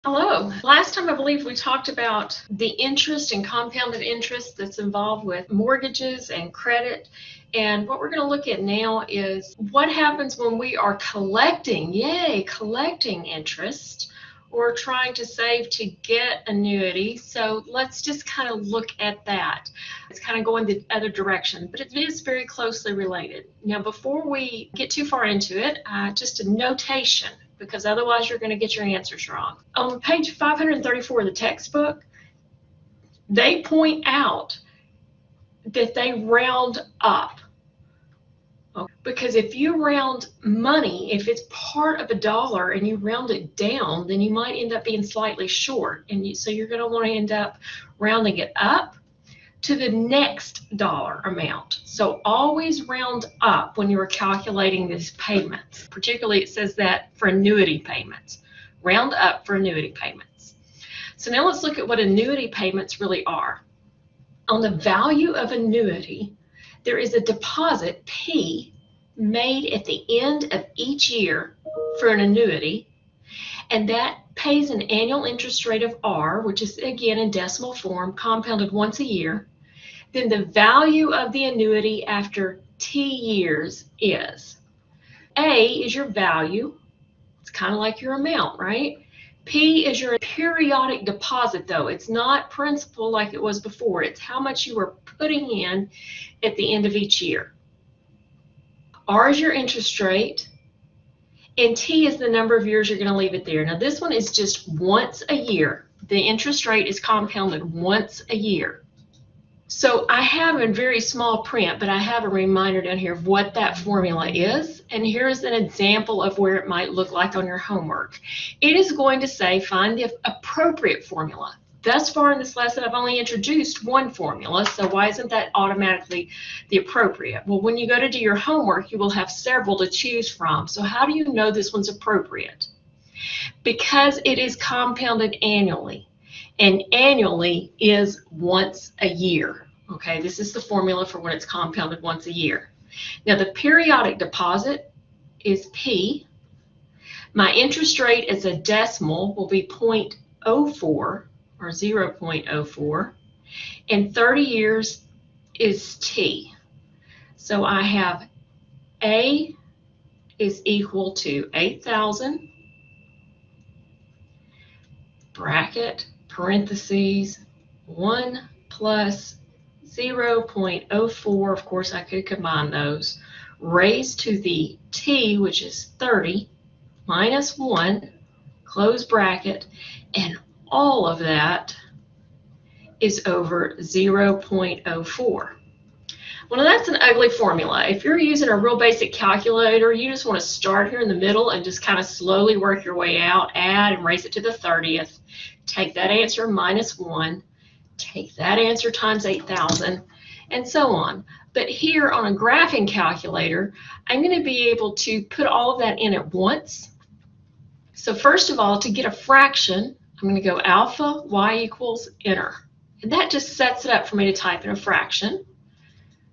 Hello. Last time I believe we talked about the interest and compounded interest that's involved with mortgages and credit. And what we're going to look at now is what happens when we are collecting interest or trying to save to get annuity. So let's just kind of look at that. It's kind of going the other direction, but it is very closely related. Now, before we get too far into it, just a notation, because otherwise you're going to get your answers wrong. On page 534 of the textbook, they point out that they round up. Because if you round money, if it's part of a dollar and you round it down, then you might end up being slightly short. And so you're going to want to end up rounding it up to the next dollar amount. So always round up when you are calculating these payments. Particularly, it says that for annuity payments. Round up for annuity payments. So now let's look at what annuity payments really are. On the value of annuity, there is a deposit, P, made at the end of each year for an annuity, and that pays an annual interest rate of R, which is again in decimal form, compounded once a year. Then the value of the annuity after T years is. A is your value. It's kind of like your amount, right? P is your periodic deposit, though. It's not principal like it was before. It's how much you are putting in at the end of each year. R is your interest rate, and T is the number of years you're going to leave it there. Now, this one is just once a year. The interest rate is compounded once a year. So I have in very small print, but I have a reminder down here of what that formula is. And here's an example of where it might look like on your homework. It is going to say, find the appropriate formula. Thus far in this lesson, I've only introduced one formula, so why isn't that automatically the appropriate? Well, when you go to do your homework, you will have several to choose from. So how do you know this one's appropriate? Because it is compounded annually. And annually is once a year. Okay, this is the formula for when it's compounded once a year. Now the periodic deposit is P. My interest rate as a decimal will be 0.04 or 0.04. And 30 years is T. So I have A is equal to 8,000, bracket, parentheses, 1 plus 0.04, of course I could combine those, raised to the T, which is 30, minus 1, close bracket, and all of that is over 0.04. Well, that's an ugly formula. If you're using a real basic calculator, you just want to start here in the middle and just kind of slowly work your way out, add and raise it to the 30th. Take that answer minus 1, take that answer times 8,000, and so on. But here on a graphing calculator, I'm going to be able to put all of that in at once. So first of all, to get a fraction, I'm going to go alpha y equals enter. And that just sets it up for me to type in a fraction.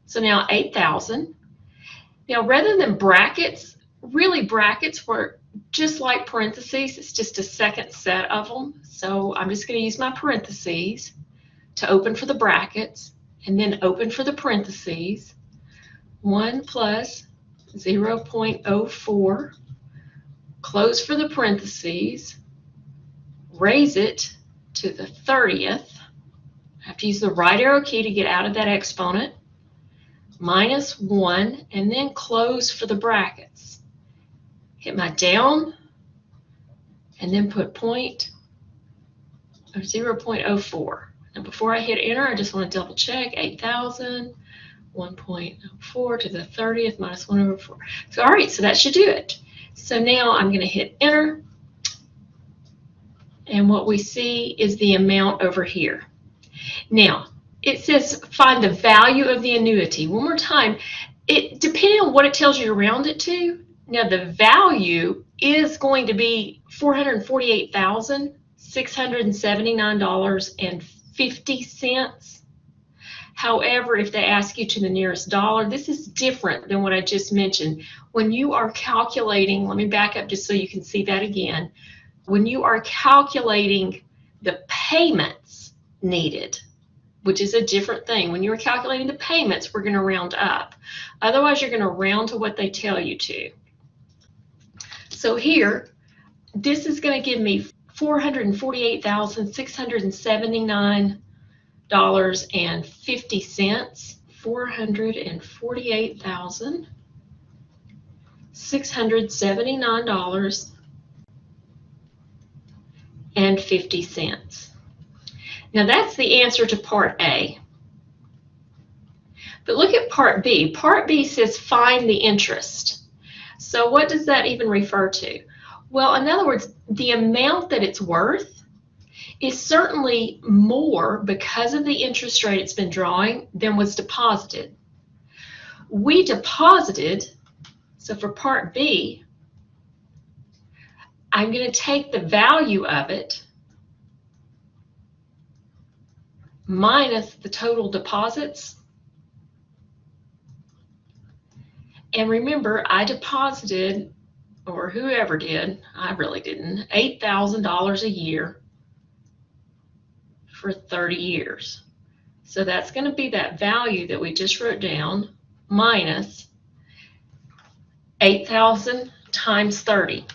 So now 8,000. Now rather than brackets, really brackets were just like parentheses. It's just a second set of them. So I'm just going to use my parentheses to open for the brackets and then open for the parentheses. 1 plus 0.04, close for the parentheses, raise it to the 30th. I have to use the right arrow key to get out of that exponent. Minus 1, and then close for the brackets. Hit my down, and then put 0.04. And before I hit enter, I just want to double check 8,000, 1.04 to the 30th minus 1 over 4. So, all right, so that should do it. So now I'm going to hit enter, and what we see is the amount over here. Now, it says find the value of the annuity. One more time, depending on what it tells you to round it to, now the value is going to be $448,679.50. However, if they ask you to the nearest dollar, this is different than what I just mentioned. When you are calculating, let me back up just so you can see that again. when you are calculating the payments needed, which is a different thing. When you're calculating the payments, we're going to round up. Otherwise, you're going to round to what they tell you to. So here, this is going to give me $448,679.50. $448,679.50. Now that's the answer to part A. But look at part B. Part B says find the interest. So what does that even refer to? Well, in other words, the amount that it's worth is certainly more because of the interest rate it's been drawing than was deposited. We deposited, so for part B, I'm going to take the value of it minus the total deposits. And remember, I deposited, or whoever did, I really didn't, $8,000 a year for 30 years. So that's going to be that value that we just wrote down minus 8,000 times 30.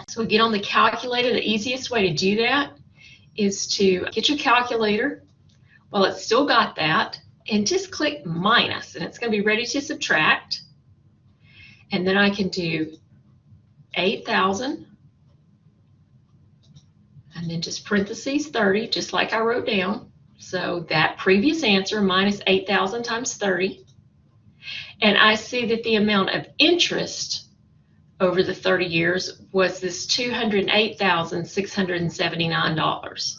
So we get on the calculator. The easiest way to do that is to get your calculator while it's still got that and just click minus, and it's going to be ready to subtract. And then I can do 8,000 and then just parentheses 30, just like I wrote down. So that previous answer minus 8,000 times 30. And I see that the amount of interest over the 30 years was this $208,679.50.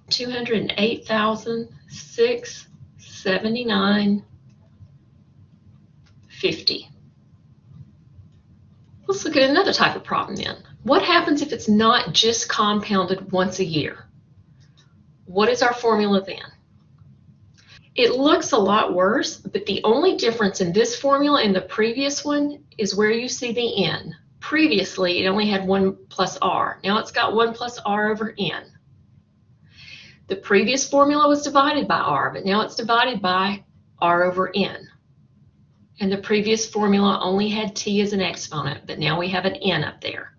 $208,679.50. Let's look at another type of problem then. What happens if it's not just compounded once a year? What is our formula then? It looks a lot worse, but the only difference in this formula and the previous one is where you see the n. Previously, it only had 1 plus r. Now it's got 1 plus r over n. The previous formula was divided by r, but now it's divided by r over n. And the previous formula only had t as an exponent, but now we have an n up there.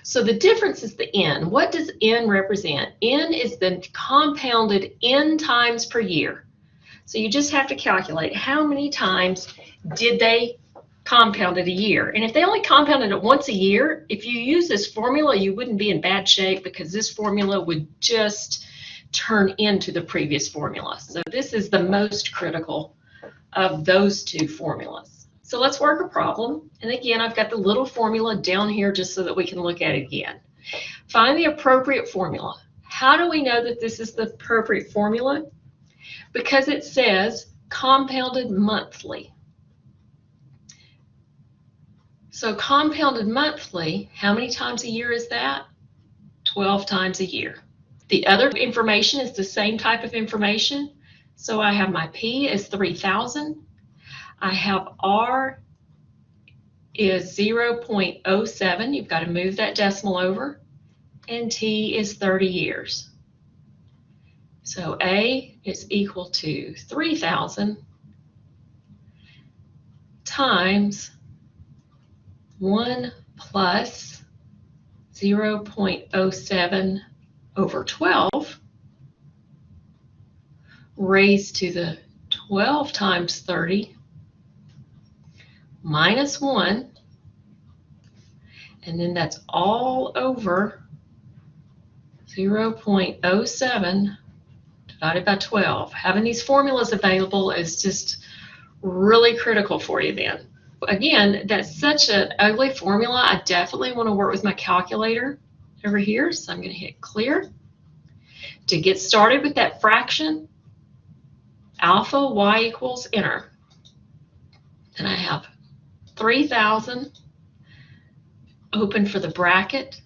So the difference is the n. What does n represent? N is the compounded n times per year. So you just have to calculate how many times did they compound it a year. And if they only compounded it once a year, if you use this formula, you wouldn't be in bad shape because this formula would just turn into the previous formula. So this is the most critical of those two formulas. So let's work a problem. And again, I've got the little formula down here just so that we can look at it again. Find the appropriate formula. How do we know that this is the appropriate formula? Because it says compounded monthly. So compounded monthly, how many times a year is that? 12 times a year. The other information is the same type of information. So I have my P is 3,000. I have R is 0.07. You've got to move that decimal over. And T is 30 years. So A is equal to 3,000 times 1 plus 0.07 over 12 raised to the 12 times 30 minus 1, and then that's all over 0.07 divided by 12. Having these formulas available is just really critical for you then. Again, that's such an ugly formula. I definitely want to work with my calculator over here, so I'm going to hit clear. To get started with that fraction, alpha y equals enter. Then I have 3,000, open for the bracket,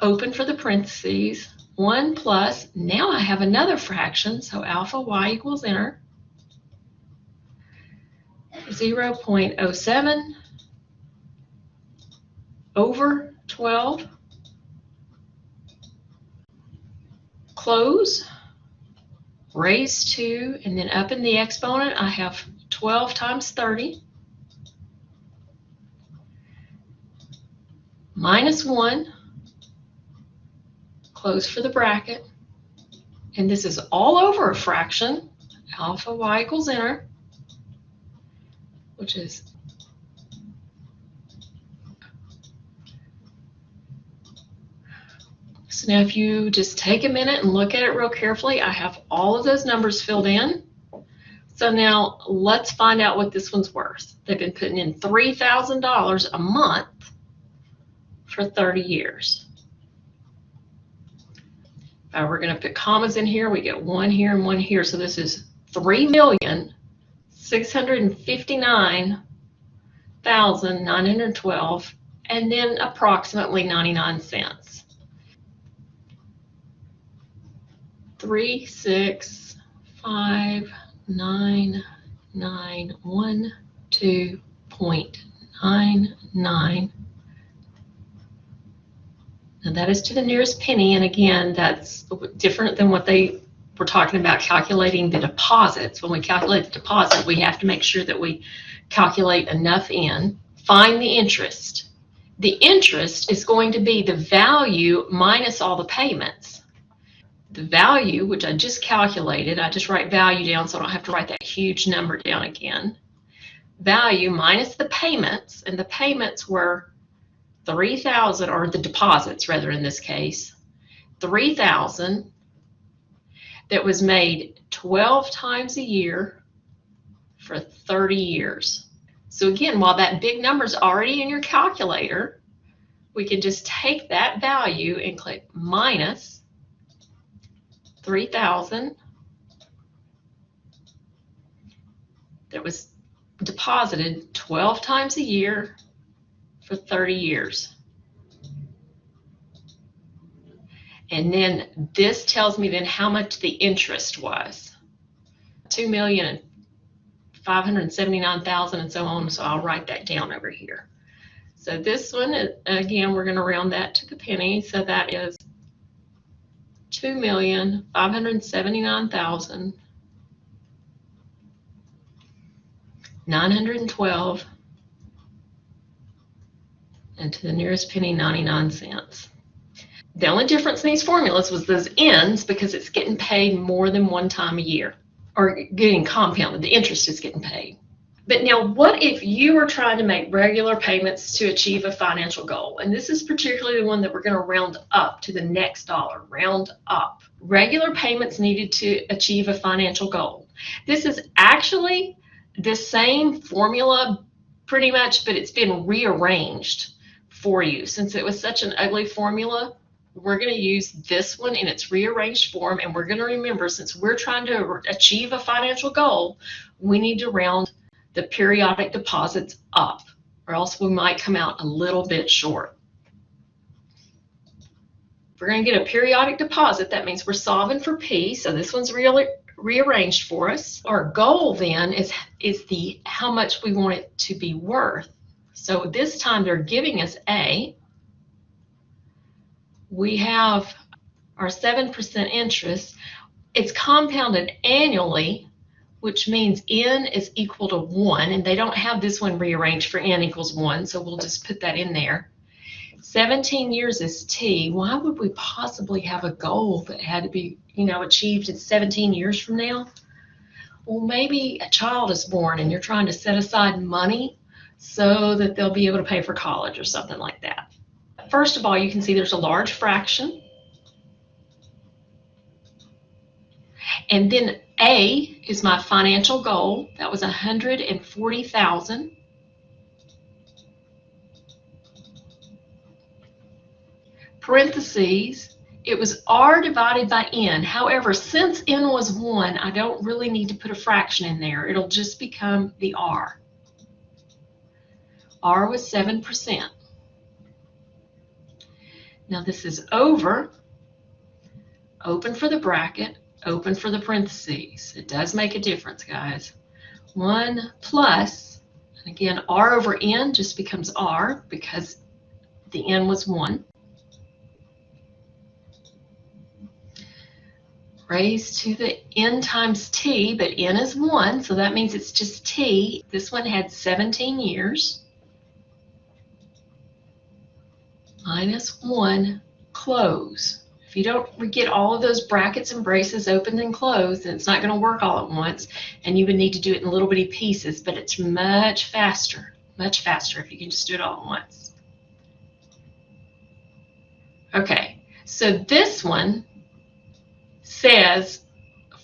open for the parentheses, 1 plus, now I have another fraction, so alpha y equals enter, 0.07 over 12, close, raise 2, and then up in the exponent I have 12 times 30 minus 1, close for the bracket, and this is all over a fraction, alpha y equals enter, which is so now if you just take a minute and look at it real carefully, I have all of those numbers filled in. So now let's find out what this one's worth. They've been putting in $3,000 a month for 30 years. We're going to put commas in here. We get 1 here and 1 here. So this is $3,659,912 and then approximately 99 cents. 3659912.99. Now that is to the nearest penny, and again, that's different than what they were talking about calculating the deposits. When we calculate the deposit, we have to make sure that we calculate enough in. Find the interest. The interest is going to be the value minus all the payments. The value, which I just calculated, I just write value down so I don't have to write that huge number down again. Value minus the payments, and the payments were 3,000, or the deposits rather in this case, 3,000 that was made 12 times a year for 30 years. So again, while that big number is already in your calculator, we can just take that value and click minus 3,000 that was deposited 12 times a year for 30 years. And then this tells me then how much the interest was. 2,579,000 and so on, so I'll write that down over here. So this one, again, we're going to round that to the penny, so that is 2,579,912 and to the nearest penny 99 cents. The only difference in these formulas was those ends, because it's getting paid more than one time a year, or getting compounded. The interest is getting paid. But now, what if you were trying to make regular payments to achieve a financial goal? And this is particularly the one that we're going to round up to the next dollar. Round up. Regular payments needed to achieve a financial goal. This is actually the same formula pretty much, but it's been rearranged for you. Since it was such an ugly formula, we're going to use this one in its rearranged form, and we're going to remember, since we're trying to achieve a financial goal, we need to round the periodic deposits up, or else we might come out a little bit short. If we're going to get a periodic deposit, that means we're solving for P, so this one's really rearranged for us. Our goal then is how much we want it to be worth. So this time they're giving us A. We have our 7% interest. It's compounded annually, which means N is equal to 1, and they don't have this one rearranged for N equals 1, so we'll just put that in there. 17 years is T. Why would we possibly have a goal that had to be, achieved in 17 years from now? Well, maybe a child is born and you're trying to set aside money so that they'll be able to pay for college or something like that. First of all, you can see there's a large fraction. And then A is my financial goal. That was 140,000. Parentheses, it was R divided by N. However, since N was 1, I don't really need to put a fraction in there. It'll just become the R. R was 7%. Now this is over, open for the bracket, open for the parentheses. It does make a difference, guys. 1 plus, and again, R over N just becomes R, because the n was 1. Raised to the n times t, but n is 1, so that means it's just t. This one had 17 years. Minus 1, close. If you don't get all of those brackets and braces opened and closed, then it's not going to work all at once, and you would need to do it in little bitty pieces, but it's much faster if you can just do it all at once. Okay, so this one says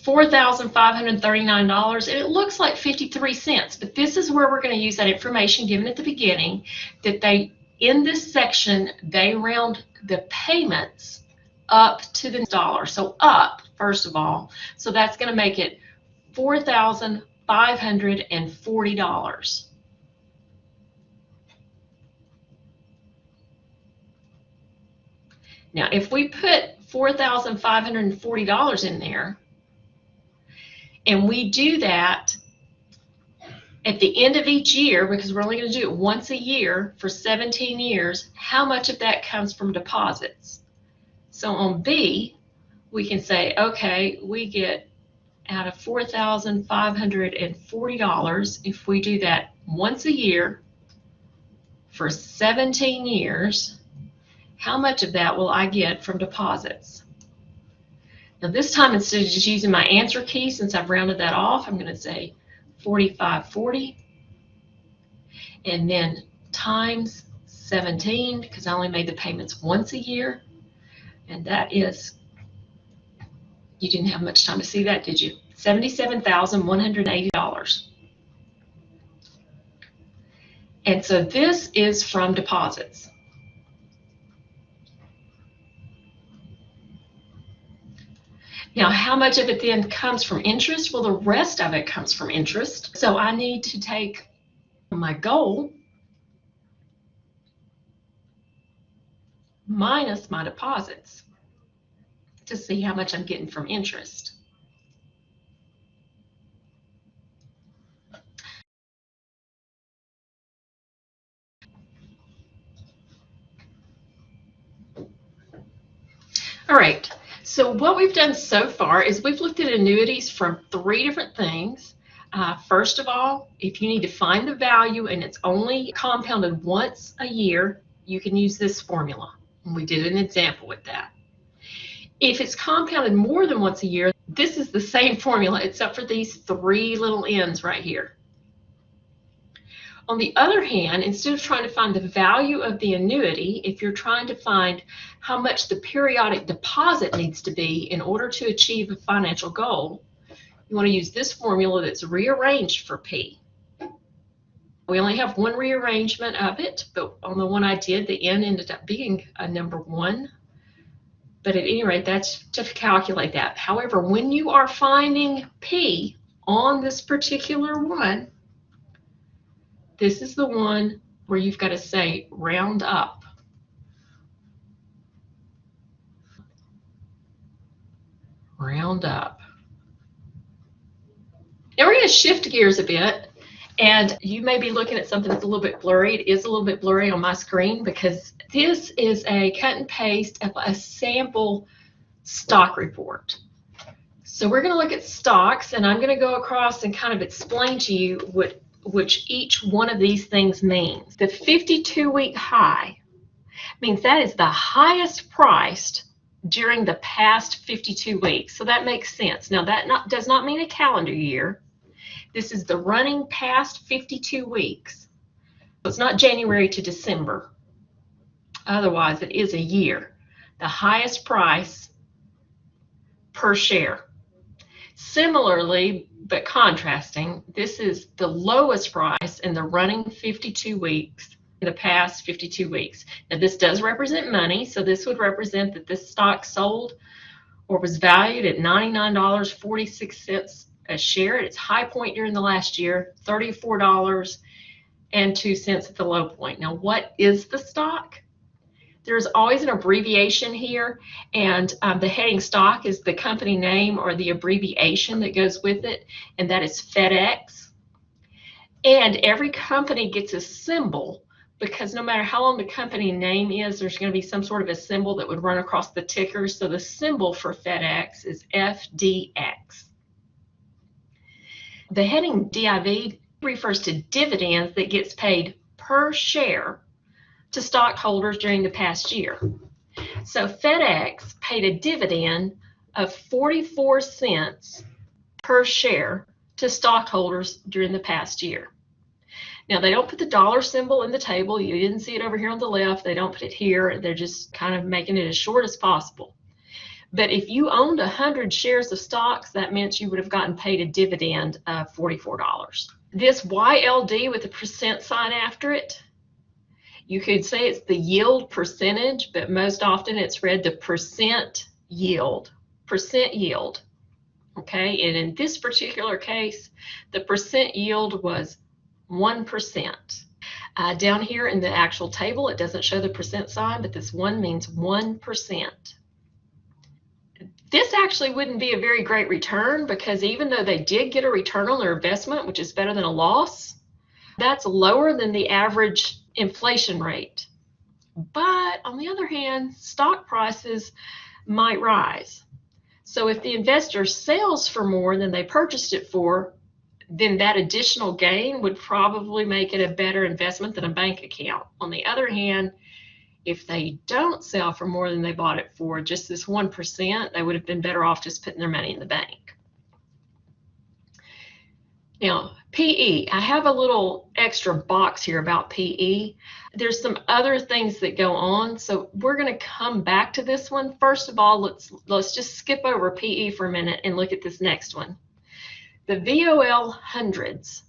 $4,539, and it looks like 53 cents, but this is where we're going to use that information given at the beginning, that in this section, they round the payments up to the dollar. So up, first of all, so that's going to make it $4,540. Now, if we put $4,540 in there, and we do that at the end of each year, because we're only going to do it once a year for 17 years, how much of that comes from deposits? So on B, we can say, okay, we get out of $4,540, if we do that once a year for 17 years, how much of that will I get from deposits? Now this time, instead of just using my answer key, since I've rounded that off, I'm going to say 4540, and then times 17, because I only made the payments once a year, and that is, you didn't have much time to see that, did you? $77,180. And so this is from deposits. Now, how much of it then comes from interest? Well, the rest of it comes from interest. So I need to take my goal minus my deposits to see how much I'm getting from interest. All right, so what we've done so far is we've looked at annuities from 3 different things. First of all, if you need to find the value and it's only compounded once a year, you can use this formula. And we did an example with that. If it's compounded more than once a year, this is the same formula except for these 3 little n's right here. On the other hand, instead of trying to find the value of the annuity, if you're trying to find how much the periodic deposit needs to be in order to achieve a financial goal, you want to use this formula that's rearranged for P. We only have one rearrangement of it, but on the one I did, the N ended up being a number 1. But at any rate, that's to calculate that. However, when you are finding P on this particular one, this is the one where you've got to say round up. Round up. Now we're going to shift gears a bit, and you may be looking at something that's a little bit blurry. It is a little bit blurry on my screen because this is a cut and paste of a sample stock report. So we're going to look at stocks, and I'm going to go across and kind of explain to you which each one of these things means. The 52-week high means that is the highest priced during the past 52 weeks. So that makes sense. Now that does not mean a calendar year. This is the running past 52 weeks. So it's not January to December. Otherwise, it is a year. The highest price per share. Similarly, but contrasting, this is the lowest price in the running 52 weeks, in the past 52 weeks. Now this does represent money, so this would represent that this stock sold or was valued at $99.46 a share at its high point during the last year, $34.02 at the low point. Now what is the stock? There's always an abbreviation here, and the heading stock is the company name or the abbreviation that goes with it, and that is FedEx. And every company gets a symbol because no matter how long the company name is, there's going to be some sort of a symbol that would run across the ticker. So the symbol for FedEx is FDX. The heading DIV refers to dividends that gets paid per share to stockholders during the past year. So FedEx paid a dividend of 44 cents per share to stockholders during the past year. Now, they don't put the dollar symbol in the table. You didn't see it over here on the left. They don't put it here. They're just kind of making it as short as possible. But if you owned 100 shares of stocks, that meant you would have gotten paid a dividend of $44. This YLD with the percent sign after it, you could say it's the yield percentage, but most often it's read the percent yield. Percent yield. Okay, and in this particular case, the percent yield was 1%. Down here in the actual table, it doesn't show the percent sign, but this one means 1%. This actually wouldn't be a very great return, because even though they did get a return on their investment, which is better than a loss, that's lower than the average inflation rate. But on the other hand, stock prices might rise. So if the investor sells for more than they purchased it for, then that additional gain would probably make it a better investment than a bank account. On the other hand, if they don't sell for more than they bought it for, just this 1%, they would have been better off just putting their money in the bank. Now, PE, I have a little extra box here about PE. There's some other things that go on, so we're going to come back to this one. First of all, let's just skip over PE for a minute and look at this next one. The VOL hundreds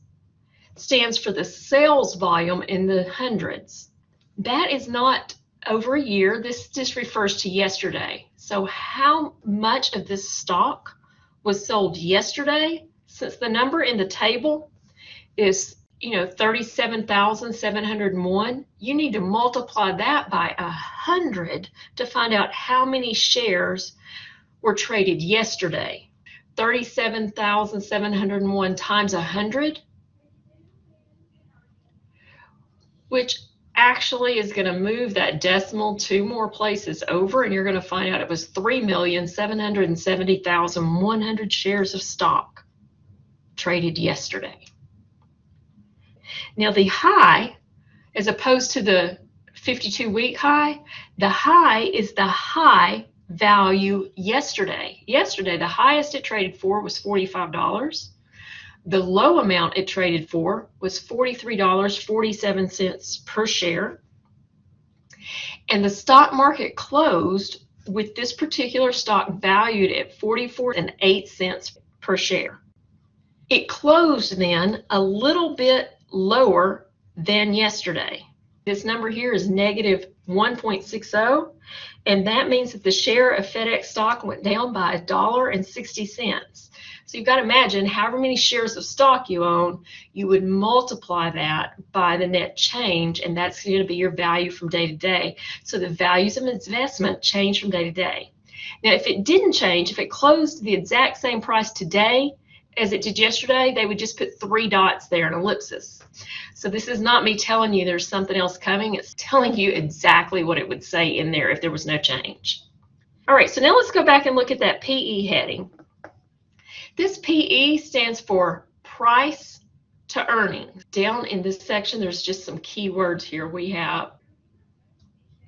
stands for the sales volume in the hundreds. That is not over a year. This just refers to yesterday. So how much of this stock was sold yesterday? Since the number in the table is 37,701, you need to multiply that by 100 to find out how many shares were traded yesterday. 37,701 times 100, which actually is going to move that decimal 2 more places over, and you're going to find out it was 3,770,100 shares of stock traded yesterday. Now the high, as opposed to the 52-week high, the high is the high value yesterday. Yesterday, the highest it traded for was $45. The low amount it traded for was $43.47 per share. And the stock market closed with this particular stock valued at $44.08 per share. It closed then a little bit lower than yesterday. This number here is negative 1.60, and that means that the share of FedEx stock went down by $1.60. So you've got to imagine however many shares of stock you own, you would multiply that by the net change, and that's going to be your value from day to day. So the values of investment change from day to day. Now, if it didn't change, if it closed the exact same price today as it did yesterday, they would just put 3 dots there, an ellipsis. So this is not me telling you there's something else coming. It's telling you exactly what it would say in there if there was no change. All right, so now let's go back and look at that PE heading. This PE stands for price to earnings. Down in this section, there's just some key words here. We have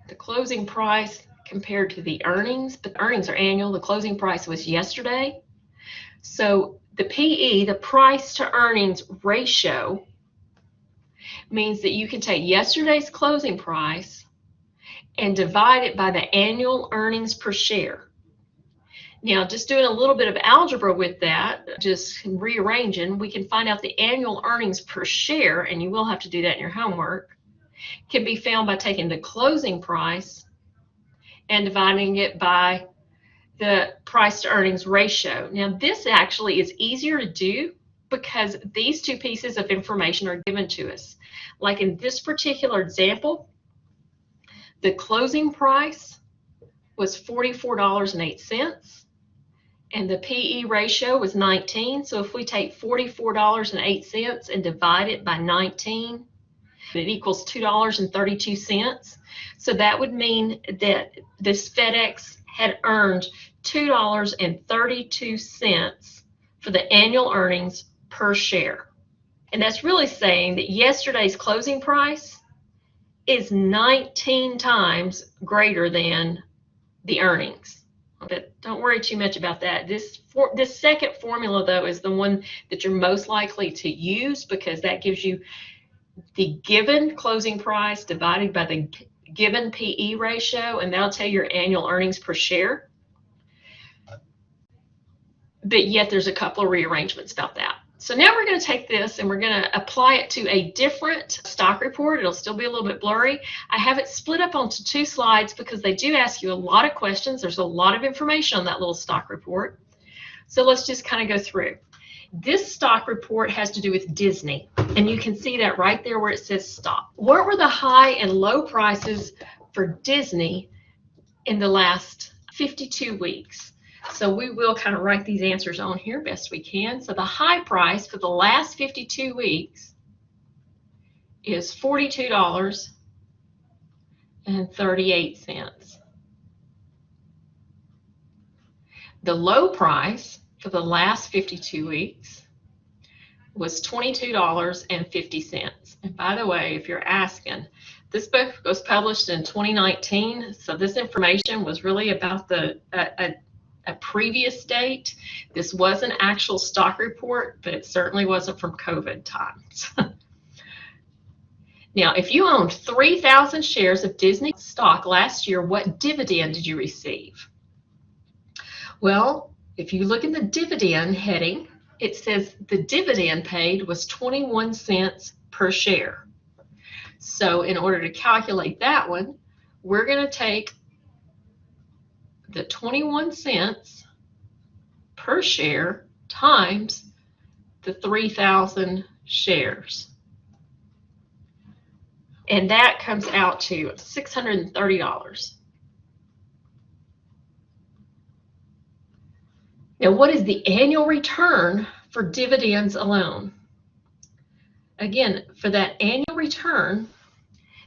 the closing price compared to the earnings, but the earnings are annual. The closing price was yesterday. So the PE, the price to earnings ratio, means that you can take yesterday's closing price and divide it by the annual earnings per share. Now, just doing a little bit of algebra with that, just rearranging, we can find out the annual earnings per share, and you will have to do that in your homework, can be found by taking the closing price and dividing it by the price to earnings ratio. Now, this actually is easier to do because these two pieces of information are given to us. Like in this particular example, the closing price was $44.08, and the PE ratio was 19. So if we take $44.08 and divide it by 19, It equals $2.32. So that would mean that this FedEx had earned $2.32 for the annual earnings per share. And that's really saying that yesterday's closing price is 19 times greater than the earnings. But don't worry too much about that. This second formula, though, is the one that you're most likely to use, because that gives you the given closing price divided by the given PE ratio, and that'll tell you your annual earnings per share. But yet there's a couple of rearrangements about that. So now we're going to take this and we're going to apply it to a different stock report. It'll still be a little bit blurry. I have it split up onto 2 slides because they do ask you a lot of questions. There's a lot of information on that little stock report. So let's just kind of go through. This stock report has to do with Disney, and you can see that right there where it says stop. What were the high and low prices for Disney in the last 52 weeks? So we will kind of write these answers on here best we can. So the high price for the last 52 weeks is $42.38. The low price for the last 52 weeks was $22.50. And by the way, if you're asking, this book was published in 2019, so this information was really about a previous date. This was an actual stock report, but it certainly wasn't from COVID times. Now, if you owned 3,000 shares of Disney stock last year, what dividend did you receive? Well, if you look in the dividend heading, it says the dividend paid was 21 cents per share. So in order to calculate that one, we're going to take the 21 cents per share times the 3,000 shares. And that comes out to $630. Now, what is the annual return for dividends alone? Again, for that annual return,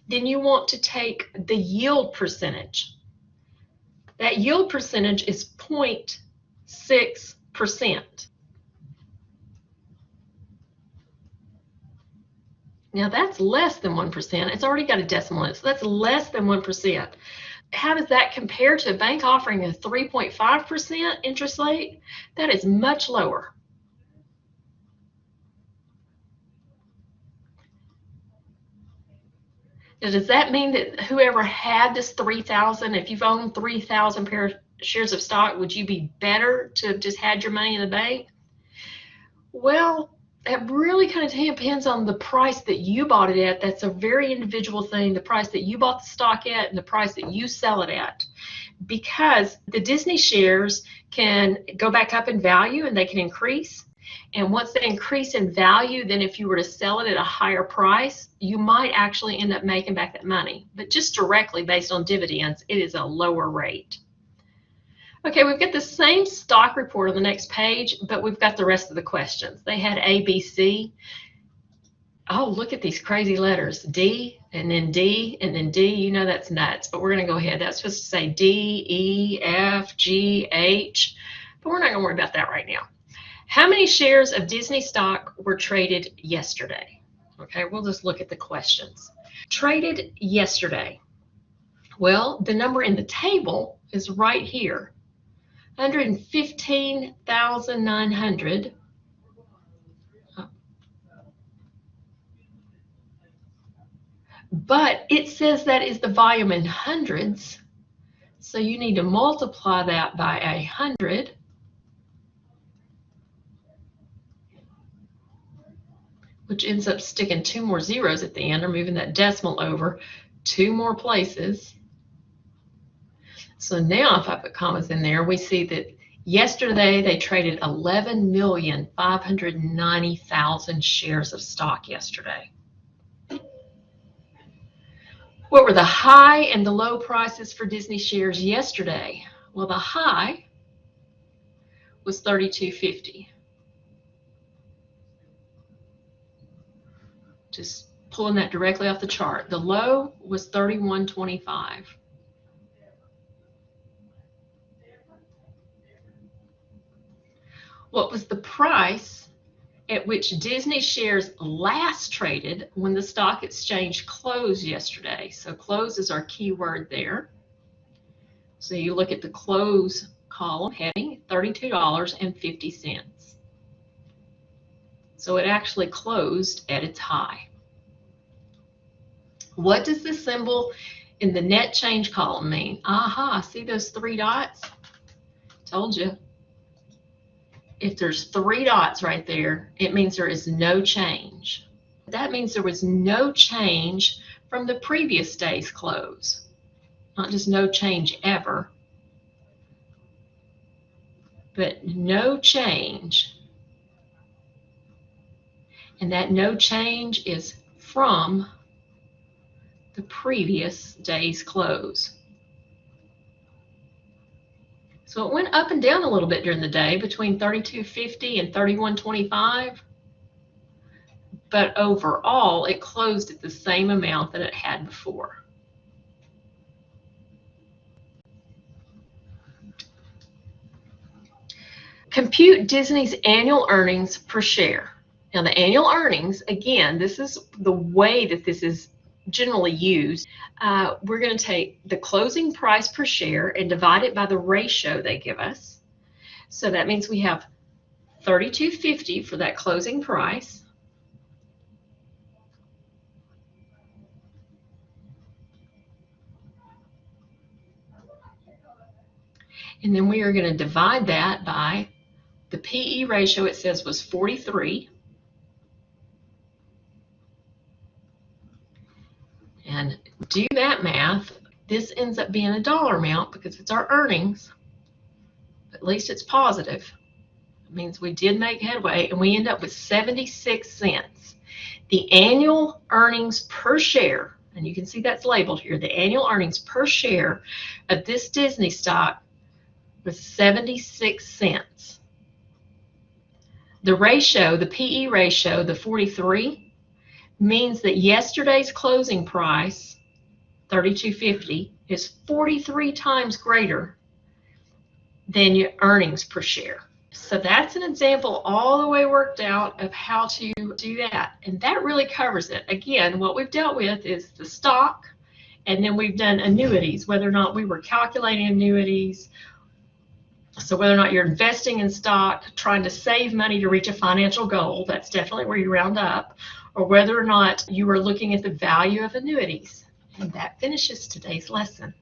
then you want to take the yield percentage. That yield percentage is 0.6%. Now that's less than 1%. It's already got a decimal in it, so that's less than 1%. How does that compare to a bank offering a 3.5% interest rate? That is much lower. Now, does that mean that whoever had this 3,000, if you've owned 3,000 shares of stock, would you be better to have just had your money in the bank? Well, it really kind of depends on the price that you bought it at. That's a very individual thing, the price that you bought the stock at and the price that you sell it at. Because the Disney shares can go back up in value and they can increase. And once they increase in value, then if you were to sell it at a higher price, you might actually end up making back that money. But just directly based on dividends, it is a lower rate. Okay, we've got the same stock report on the next page, but we've got the rest of the questions. They had A, B, C. Oh, look at these crazy letters. D, and then D, and then D. You know that's nuts, but we're going to go ahead. That's supposed to say D, E, F, G, H, but we're not going to worry about that right now. How many shares of Disney stock were traded yesterday? Okay, we'll just look at the questions. Traded yesterday. Well, the number in the table is right here. 115,900. But it says that is the volume in hundreds. So you need to multiply that by 100. Which ends up sticking 2 more zeros at the end, or moving that decimal over 2 more places. So now if I put commas in there, we see that yesterday they traded 11,590,000 shares of stock yesterday. What were the high and the low prices for Disney shares yesterday? Well, the high was $32.50. Just pulling that directly off the chart. The low was 31.25. What was the price at which Disney shares last traded when the stock exchange closed yesterday? So close is our key word there. So you look at the close column heading, $32.50. So it actually closed at its high. What does the symbol in the net change column mean? Aha, see those three dots? Told you. If there's three dots right there, it means there is no change. That means there was no change from the previous day's close. Not just no change ever, but no change. And that no change is from the previous day's close. So it went up and down a little bit during the day between 32.50 and 31.25, but overall it closed at the same amount that it had before. Compute Disney's annual earnings per share. Now the annual earnings, again, this is the way that this is generally used. We're going to take the closing price per share and divide it by the ratio they give us. So that means we have $32.50 for that closing price. And then we are going to divide that by the PE ratio, it says was 43. And do that math. This ends up being a dollar amount because it's our earnings. At least it's positive. It means we did make headway, and we end up with 76 cents. The annual earnings per share, and you can see that's labeled here, the annual earnings per share of this Disney stock was 76 cents. The ratio, the PE ratio, the 43, means that yesterday's closing price, $32.50, is 43 times greater than your earnings per share. So that's an example all the way worked out of how to do that. And that really covers it. Again, what we've dealt with is the stock, and then we've done annuities, whether or not we were calculating annuities. So whether or not you're investing in stock, trying to save money to reach a financial goal, that's definitely where you round up, or whether or not you are looking at the value of annuities. And that finishes today's lesson.